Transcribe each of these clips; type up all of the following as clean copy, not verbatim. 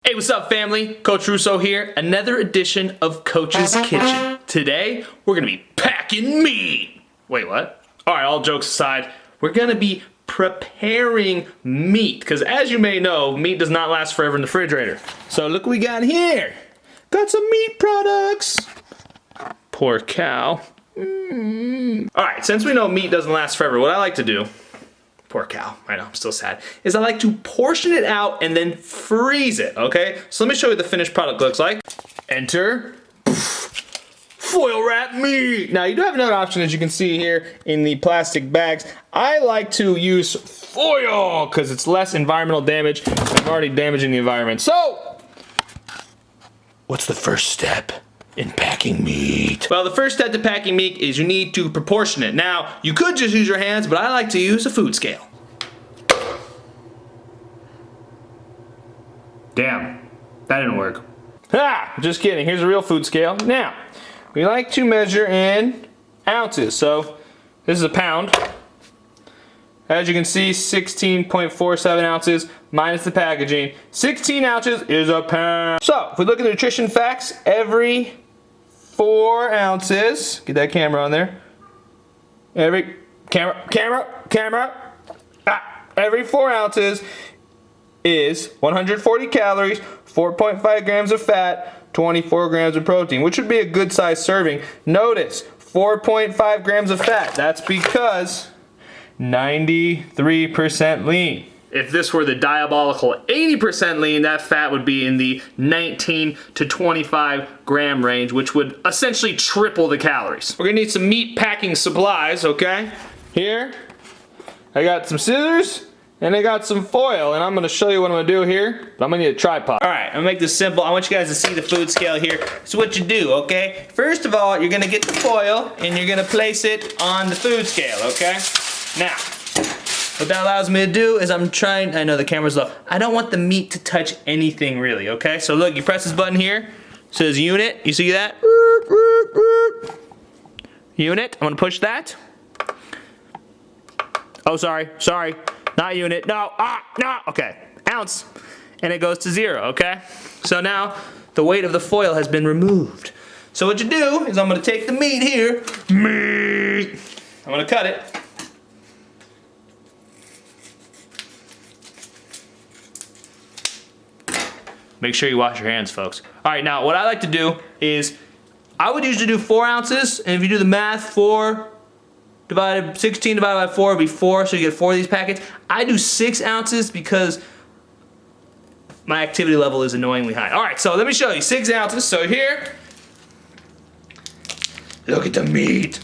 Hey, what's up, family? Coach Russo here. Another edition of Coach's Kitchen. Today, we're gonna be packing meat. Wait, what? All right, all jokes aside, we're gonna be preparing meat, because as you may know, meat does not last forever in the refrigerator. So look what we got here. Got some meat products. Poor cow. All right, since we know meat doesn't last forever, what I like to do, poor cow, I know, I'm still sad, is I like to portion it out and then freeze it, okay? So let me show you what the finished product looks like. Enter foil wrap meat. Now you do have another option, as you can see here in the plastic bags. I like to use foil because it's less environmental damage. I'm already damaging the environment. So, what's the first step in packing meat? Well, the first step to packing meat is you need to proportion it. Now, you could just use your hands, but I like to use a food scale. Damn, that didn't work. Ha! Just kidding, here's a real food scale. Now, we like to measure in ounces. So, this is a pound. As you can see, 16.47 ounces minus the packaging. 16 ounces is a pound. So, if we look at the nutrition facts, every 4 ounces, get that camera on there. Every, every 4 ounces is 140 calories, 4.5 grams of fat, 24 grams of protein, which would be a good size serving. Notice, 4.5 grams of fat. That's because 93% lean. If this were the diabolical 80% lean, that fat would be in the 19 to 25 gram range, which would essentially triple the calories. We're gonna need some meat packing supplies, okay? Here, I got some scissors, and I got some foil, and I'm gonna show you what I'm gonna do here, but I'm gonna need a tripod. All right, I'm gonna make this simple. I want you guys to see the food scale here. So what you do, okay? First of all, you're gonna get the foil, and you're gonna place it on the food scale, okay? Now, what that allows me to do is I know the camera's low, I don't want the meat to touch anything really, okay? So look, you press this button here, it says unit, you see that? Unit, I'm gonna push that. Oh, sorry, not unit, no, okay, ounce, and it goes to 0, okay? So now, the weight of the foil has been removed. So what you do is I'm gonna take the meat here, I'm gonna cut it. Make sure you wash your hands, folks. All right, now what I like to do is, I would usually do 4 ounces, and if you do the math, 16 divided by 4 would be 4, so you get 4 of these packets. I do 6 ounces because my activity level is annoyingly high. All right, so let me show you, 6 ounces. So here, look at the meat.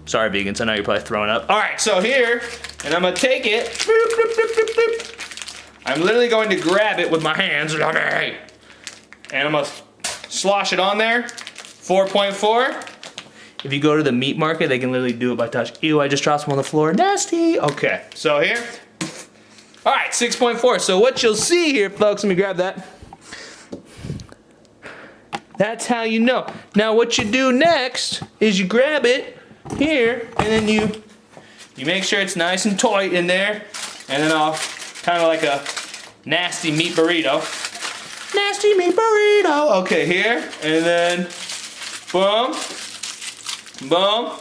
Sorry, vegans, I know you're probably throwing up. All right, so here, and I'm gonna take it, I'm literally going to grab it with my hands, and I'm gonna slosh it on there, 4.4. If you go to the meat market, they can literally do it by touch. Ew, I just dropped some on the floor, nasty. Okay, so here, all right, 6.4. So what you'll see here, folks, let me grab that. That's how you know. Now what you do next is you grab it here, and then you make sure it's nice and tight in there, and then I'll kind of like a nasty meat burrito. Nasty meat burrito. Okay, here, and then boom, boom,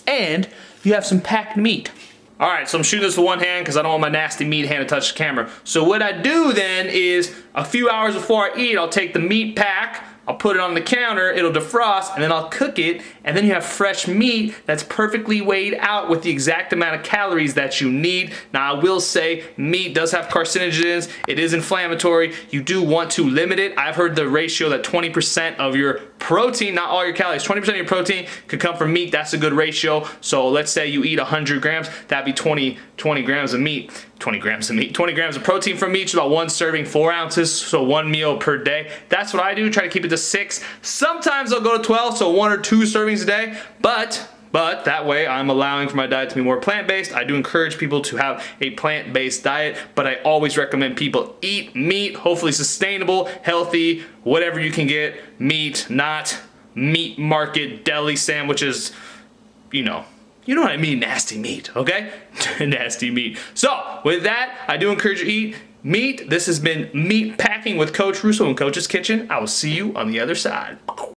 and you have some packed meat. All right, so I'm shooting this with one hand because I don't want my nasty meat hand to touch the camera. So what I do then is, a few hours before I eat, I'll take the meat pack, I'll put it on the counter, it'll defrost, and then I'll cook it, and then you have fresh meat that's perfectly weighed out with the exact amount of calories that you need. Now I will say, meat does have carcinogens, it is inflammatory, you do want to limit it. I've heard the ratio that 20% of your protein, not all your calories, 20% of your protein could come from meat. That's a good ratio. So let's say you eat 100 grams, that'd be 20 grams of meat. 20 grams of protein from meat, about 1 serving, 4 ounces, so 1 meal per day. That's what I do, try to keep it to 6. Sometimes I'll go to 12, so 1 or 2 servings a day, but that way I'm allowing for my diet to be more plant-based. I do encourage people to have a plant-based diet, but I always recommend people eat meat, hopefully sustainable, healthy, whatever you can get, meat, not meat market deli sandwiches, you know what I mean, nasty meat, okay? Nasty meat. So, with that, I do encourage you to eat meat. This has been Meat Packing with Coach Russo in Coach's Kitchen. I will see you on the other side.